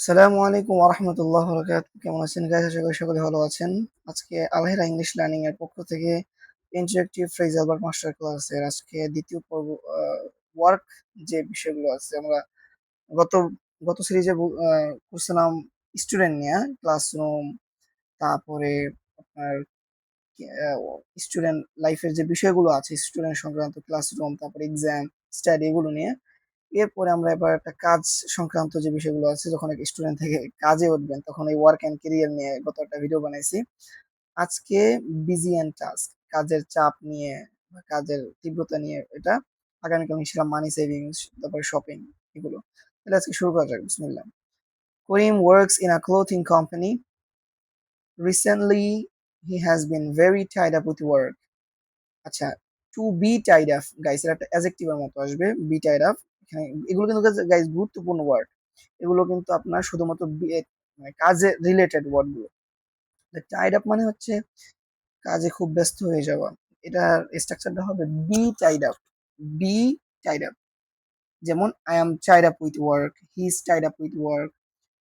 আসসালামু আলাইকুম ওয়া রাহমাতুল্লাহি ওয়া বারাকাতুহু। কেমন আছেন গাইস? আশা করি সকলে ভালো আছেন। আজকে আলহেরা ইংলিশ লার্নিং এর পক্ষ থেকে ইন্টারেক্টিভ ফ্রেজাল ভার্ব মাস্টার ক্লাসের আজকে দ্বিতীয় পর্ব ওয়ার্ক যে বিষয়গুলো আছে আমরা গত গত সিরিজে করছিলাম স্টুডেন্ট নিয়ে ক্লাসরুম, তারপরে আপনার স্টুডেন্ট লাইফের যে বিষয়গুলো আছে স্টুডেন্ট সংক্রান্ত ক্লাসরুম, তারপরে এক্সাম, স্টাডি এগুলো নিয়ে। এরপরে আমরা এবার একটা কাজ সংক্রান্ত যে বিষয়গুলো আছে, যখন এক স্টুডেন্ট থেকে কাজে উঠবেন তখন এই ওয়ার্ক এন্ড ক্যারিয়ার নিয়ে গত একটা ভিডিও বানাইছি। আজকে বিজি এন্ড টাস্ক, কাজের চাপ নিয়ে বা কাজের তীব্রতা নিয়ে এটা। আগামীকাল নিয়েছিলাম মানি সেভিংস, তারপরে শপিং, এগুলো। তাহলে আজকে শুরু করা যাক, বিসমিল্লাহ। Karim works in a clothing company. Recently he has been very tied up with work. আচ্ছা, to be tied up guys, এটা একটা অ্যাডজেক্টিভের মতো আসবে, বি টাইড আপ। এখানে এগুলো কিন্তু গাইস গুরুত্বপূর্ণ ওয়ার্ড। এগুলো কিন্তু আপনার শুধুমাত্র মানে কাজে রিলেটেড ওয়ার্ড গুলো। টাইড আপ মানে হচ্ছে কাজে খুব ব্যস্ত হয়ে যাওয়া। এটার স্ট্রাকচারটা হবে be tied up. Be tied up, যেমন I am tied up with work, he is tied up with work,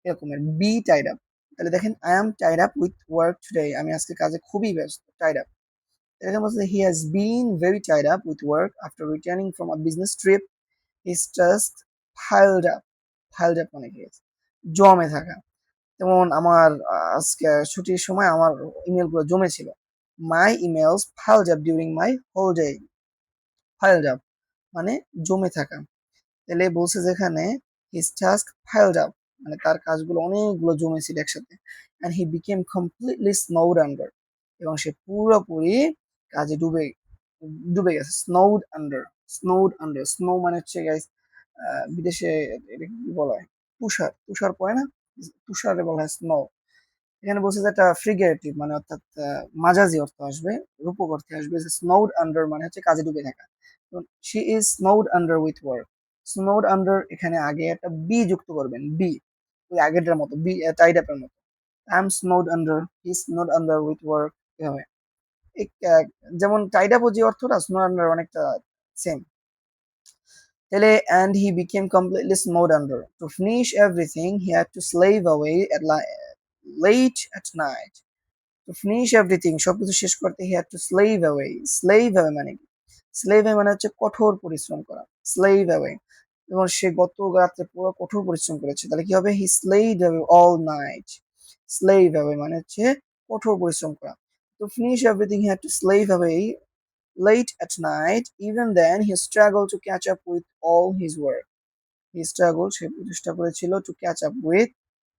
এরকমের বি টাইড আপ। তাহলে দেখেন, I am tied up with work today, আমি আজকে কাজে খুবই ব্যস্ত, টাইড আপ। এখানে বলছে he has been very tied up with work after returning from a business trip. His tasks piled up. Piled up মানে কি? জমে থাকা। যেমন আমার আজকে ছুটির সময় আমার ইমেল গুলো জমে ছিল। My emails piled up during my holiday. Piled up মানে জমে থাকা। তাহলে বলছে যেখানে his task piled up মানে তার কাজগুলো অনেকগুলো জমে ছিল একসাথে। And he became completely snowed under, এবং সে পুরোপুরি কাজে ডুবে ডুবে গেছে। স্নোড আন্ডার, স্নোড আন্ডার, স্নো মানে হচ্ছে গাইস বিদেশে এটা কি বলা হয়, তুষার, তুষার পড়ে না, তুষারে বলা হয় স্নো। এখানে বলছে যে একটা ফ্রিগেটিভ মানে অর্থাৎ মাজাজি অর্থ আসবে, রূপক অর্থে আসবে যে স্নোড আন্ডার মানে হচ্ছে কাজে ডুবে থাকা। She is snowed under with work. Snowed under এখানে আগে একটা বি যুক্ত করবেন, বি, ওই আগেরটার মতো, বি টাইড আপের মতো। I am snowed under, he snowed under with work, এভাবে। যেমন টাইড আপ যে অর্থটা, স্নোড আন্ডার অনেকটা সেম। তাহলে and he became completely snowed under. To finish everything, he had to slave away at late at night. To finish everything, সবকিছু শেষ করতে he had to slave away. Slave away মানে কি? Slave away মানে হচ্ছে কঠোর পরিশ্রম করা। Slave away, এবং সে গত রাত্রে পুরো কঠোর পরিশ্রম করেছে। তাহলে কি হবে? He slaved away all night. Slave away মানে হচ্ছে কঠোর পরিশ্রম করা। To finish everything, he had to slave away late at night. Even then, he struggled to catch up with all his work. He struggled, সে চেষ্টা করেছিল, to catch up with.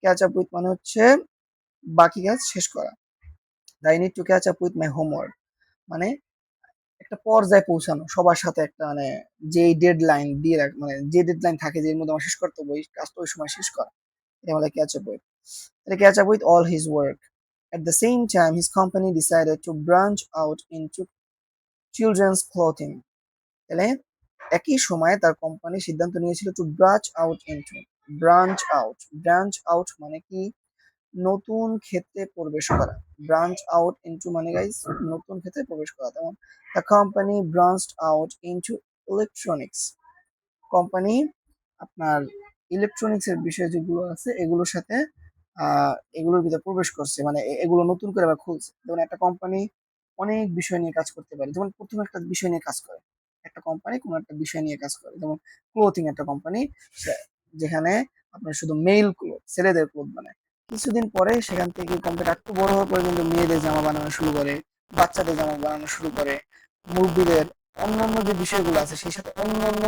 Catch up with মানে হচ্ছে বাকি কাজ শেষ করা। I need to catch up with my homework মানে একটা পর্যায়ে পৌঁছানো, সবার সাথে একটা মানে যে ডেডলাইন দিয়ে রাখ, মানে যে ডেডলাইন থাকে যে এর মধ্যে আমার শেষ করতে হবে, ওই কাজটা ওই সময় শেষ করা, এটা আমাদের ক্যাচ আপ উইথ। তাহলে catch up with all his work. At the same time, his company decided to branch out into children's clothing. তাহলে একই সময়ে তার কোম্পানি সিদ্ধান্ত নিয়েছিল to branch out into, branch out, branch out মানে কি? নতুন ক্ষেত্রে প্রবেশ করা। ব্রাঞ্চ আউট ইনটু মানে গাইস নতুন ক্ষেত্রে প্রবেশ করা। যেমন the company branched out into electronics. Company আপনার ইলেকট্রনিক্স এর বিষয় যেগুলো আছে এগুলোর সাথে এগুলোর ভিতরে প্রবেশ করছে, মানে এগুলো নতুন করে আবার খুলছে। যেমন একটা কোম্পানি অনেক বিষয় নিয়ে কাজ করতে পারে। যেমন প্রথমে একটা বিষয় নিয়ে কাজ করে, একটা কোম্পানি কোনো একটা বিষয় নিয়ে কাজ করে। যেমন ক্লোথিং একটা কোম্পানি, যেখানে আপনার শুধু মেল ক্লোথ, ছেলেদের ক্লোথ বানায়। কিছুদিন পরে সেখান থেকে কোম্পানি একটু বড় হওয়ার পরে কিন্তু মেয়েদের জামা বানানো শুরু করে, বাচ্চাদের জামা বানানো শুরু করে, মুরব্বীদের, অন্যান্য যে বিষয়গুলো আছে সেই সাথে অন্যান্য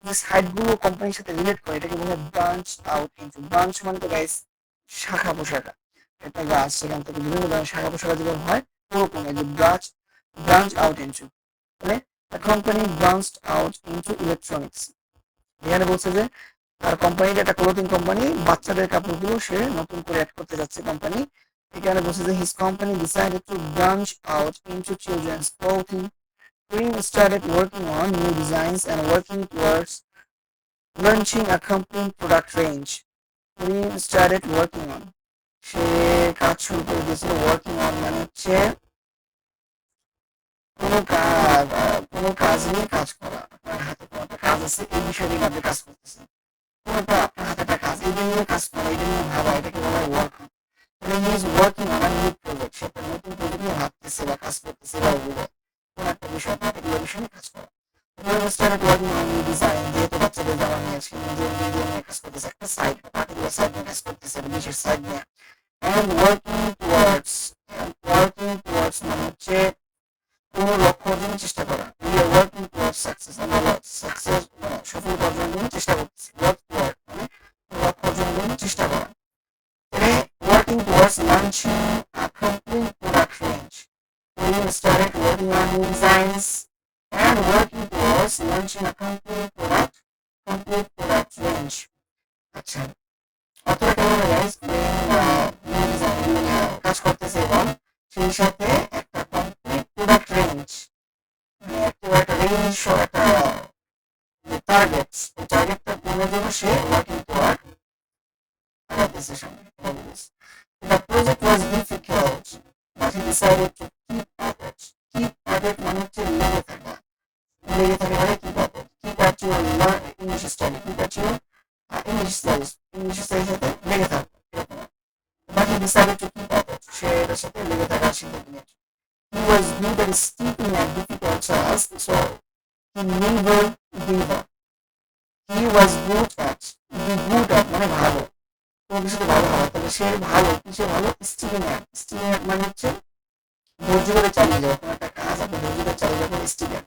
যে সাইড গুলো কোম্পানির সাথে রিলেট করে, এটাকে বলা হয় ব্রাঞ্চ আউট ইনটু। ব্রাঞ্চ মানে তো গাইস শাখা পোশাকা, একটা গাছ সেখান থেকে বিভিন্ন ধরনের শাখা পোশাকা যেভাবে হয় ওরকম এই যে ব্রাঞ্চ আউট ইনটু, মানে the company branched out into electronics. এখানে বলছে যে তার কোম্পানিটা একটা ক্লোথিং কোম্পানি, বাচ্চাদের কাপড়গুলো সে নতুন করে অ্যাড করতে যাচ্ছে কোম্পানি। এখানে বলছে যে his company decided to branch out into children's clothing. Green started working on new designs and working towards launching a complete product range. Green started working on, সে কাজ শুরু করে দিয়েছিল। ওয়ার্কিং অন মানে হচ্ছে কোনো কাজ নিয়ে কাজ করা, আপনার হাতে কোনো একটা কাজ আছে, এই বিষয় নিয়ে আপনি কাজ করতেছেন, কোনোটা আপনার হাতে একটা কাজ, এটা নিয়ে কাজ করা, এটা নিয়ে ভাবা, এটাকে বলা হয় ওয়ার্কিং। তাহলে he is working on a new project, সে একটা নতুন প্রজেক্ট নিয়ে ভাবতেছে বা কাজ করতেছে বা কোন একটা বিষয় পার্টিকুলার বিষয় নিয়ে কাজ করা। Started working on new design, যেহেতু বাচ্চাদের জামা নিয়ে আছে, নিজের নিজের নিয়ে কাজ করতেছে, একটা সাইড পার্টিকুলার সাইড নিয়ে কাজ করতেছে, বিশেষ সাইড নিয়ে। অ্যান্ড ওয়ার্কিং টুয়ার্ডস মানে হচ্ছে কোনো লক্ষ্য অর্জনের চেষ্টা করা। We are working towards success, আমরা সাকসেস মানে সফলতা অর্জনের জন্য চেষ্টা করতেছি। ওয়ার্ক টুয়ার্ড মানে লক্ষ্য অর্জনের জন্য চেষ্টা করা। তাহলে working towards launching a complete product range, we started working on new designs and working towards launching a complete product range. আচ্ছা, অথবা কেমন গাইস নিউ ডিজাইন কাজ করতেছে এবং সেই সাথে একটা কমপ্লিট প্রোডাক্ট রেঞ্জ, মানে একটা রেঞ্জ একটা টার্গেট, এই টার্গেটটা পূরণের জন্য সে ওয়ার্কিং টুয়ার্ড আগাতেছে সামনে। The project was difficult, but he decided to keep at it. Keep at it মানে হচ্ছে লেগে থাকা, লেগে থাকা মানে keep at it. Keep at your English study, keep at your English studies, English studies সাথে লেগে থাকা এরকম। But he decided to keep at it, সে এটার সাথে লেগে থাকার সিদ্ধান্ত নিয়েছে। He was good at sticking at difficult tasks, so he never gave up. He was good at, good at মানে ভালো, কোনো কিছুতে ভালো হওয়া, তাহলে সে ভালো, কিসে ভালো, স্টিকিং মানে হচ্ছে ধৈর্য ধরে চালিয়ে যাওয়া, কোনো একটা কাজ আপনি ধৈর্য ধরে চালিয়ে যাবেন স্টিকার।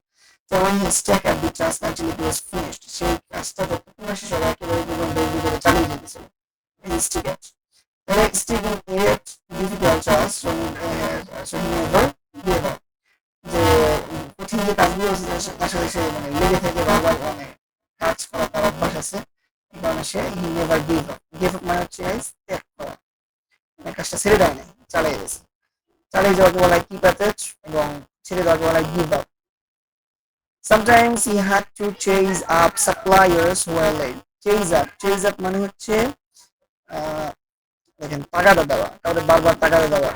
যেমন he stuck at the task until it was finished, সেই কাজটা যতক্ষণ না শেষ হবে একেবারে জীবন ধৈর্য ধরে চালিয়ে যেতেছিল, এই স্টিকার। তাহলে sticking at difficult task, so he never give up, যে কঠিন যে কাজগুলো আছে তার সাথে সে মানে লেগে থেকে বারবার মানে কাজ করা তার অভ্যাস আছে, এই কারণে সে he never give up. Give up মানে হচ্ছে ত্যাগ করা, মানে কাজটা ছেড়ে দেয় না, চালিয়ে গেছে। চালিয়ে যাওয়াকে বলা হয় কিপ অ্যাট ইট এবং ছেড়ে দেওয়াকে বলা হয় give up. Sometimes he had to chase up suppliers who were late. Chase up মানে হচ্ছে দেখেন তাগাদা দেওয়া, কাউকে বারবার তাগাদা দেওয়া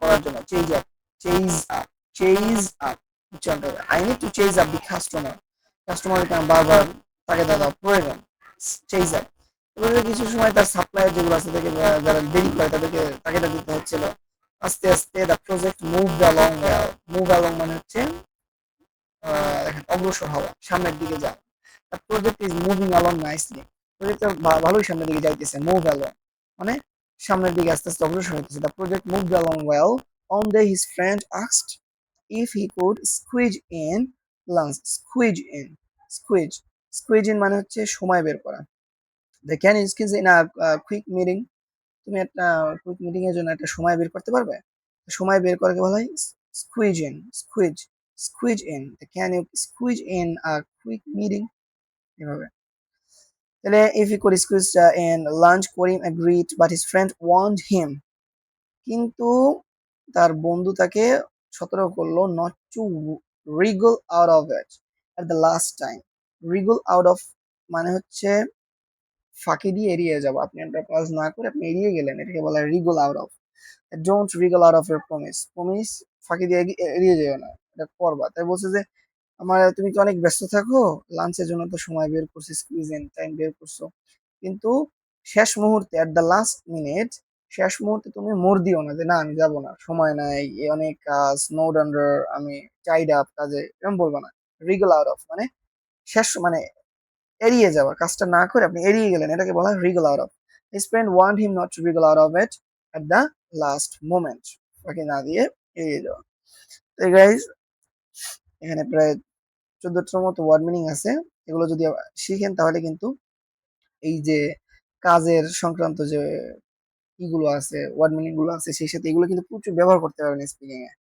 করার জন্য chase up, chase up, chase up উচ্চারণ করে। I need to chase up the কাস্টমারকে বারবার তাগাদা দেওয়া প্রয়োজন, চেজ আপ। এবারে কিছু সময় তার সাপ্লায়ার যেগুলো আছে তাদেরকে যারা দেরি করে তাদেরকে তাগাদা দিতে হচ্ছিল। আস্তে আস্তে দ্য প্রজেক্ট মুভ অ্যালং মানে হচ্ছে দেখেন অগ্রসর হওয়া, সামনের দিকে যাওয়া। The project is moving along nicely, প্রজেক্টটা ভালোই সামনের দিকে যাইতেছে। মুভ অ্যালং মানে সামনের দিকে আস্তে আস্তে অগ্রসর হতেছে। The project moved along well. On day his friend asked if he could squeeze in lunch. Squeeze in মানে হচ্ছে সময় বের করা। They can squeeze in a quick meeting, তুমি একটা কুইক মিটিং এর জন্য একটা সময় বের করতে পারবে। সময় বের করাকে বলা হয় squeeze in. Can you squeeze in a quick meeting, এভাবে। তাহলে if he could squeeze in lunch, Karim agreed but his friend warned him, কিন্তু তার বন্ধু তাকে সতর্ক করলো not to wriggle out of it at the last time. Wriggle out of মানে হচ্ছে ফাঁকি দিয়ে এড়িয়ে যাবো, আপনি একটা কাজ না করে আপনি এড়িয়ে গেলেন, এটাকে বলা হয় wriggle out of. Don't wriggle out of your promise ফাঁকি দিয়ে এড়িয়ে যেও না, এটা করবা। তাই বলছে যে তুমি কি অনেক ব্যস্ত থাকো, লাঞ্চের জন্য তো সময় বের করছো, স্কুইজ ইন টাইম বের করছো, কিন্তু শেষ মুহূর্তে এট দ্য লাস্ট মিনিট, শেষ মুহূর্তে তুমি মোড় দিও না যে না আমি যাবো না, সময় নাই, অনেক কাজ, নোড আন্ডার, আমি টাইড আপ কাজে, এরকম বলবো না। রিগল আউট অফ মানে শেষ মানে এড়িয়ে যাওয়া, কাজটা না করে আপনি এড়িয়ে গেলেন, এটাকে বলা হয় wriggle out of. His friend want him not to wriggle out of it at the last moment, ফাঁকি না দিয়ে এড়িয়ে যাওয়া। তো গাইজ এখানে প্রায় 14টার মতো ওয়ার্ড মিনিং আছে, এগুলো যদি শিখেন তাহলে কিন্তু এই যে কাজের সংক্রান্ত যে ইগুলো আছে, ওয়ার্ড মিনিং গুলো আছে, সেই সাথে এগুলো কিন্তু প্রচুর ব্যবহার করতে পারবেন স্পিকিং এ,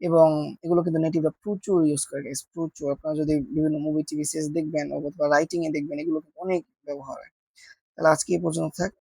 এবং এগুলো কিন্তু নেটিভরা প্রচুর ইউজ করে গাইজ, প্রচুর। আপনারা যদি বিভিন্ন মুভি টিভি সিরিজ দেখবেন অথবা রাইটিং এ দেখবেন, এগুলো কিন্তু অনেক ব্যবহার হয়। তাহলে আজকে এই পর্যন্ত থাক।